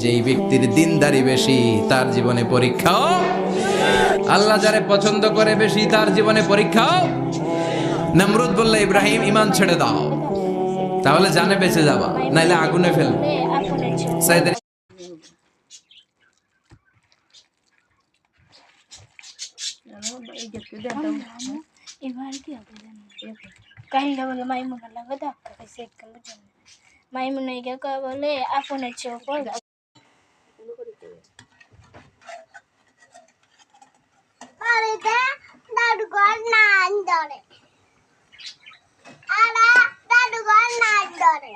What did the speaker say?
যেই ব্যক্তির দিনদারি বেশি তার জীবনে পরীক্ষাও, আল্লাহ যারে পছন্দ করে বেশি তার জীবনে পরীক্ষাও। নমরুদ বললে ইব্রাহিম ইমান ছেড়ে দাও, তাহলে জানে বেঁচে যাবা, নাইলে আগুনে ফেলবে। সাইদের এবার কি হবে জানো, কাহিনীটা বলে মাইমুনার লাগে ধাক্কা খাইছে একখানের জন্য। মাইমুনাইকে কয় বলে আপনের চেয়েও বল। বাড়িতে দাদুঘর নাচ ধরে, দাদুঘর নাচ ধরে।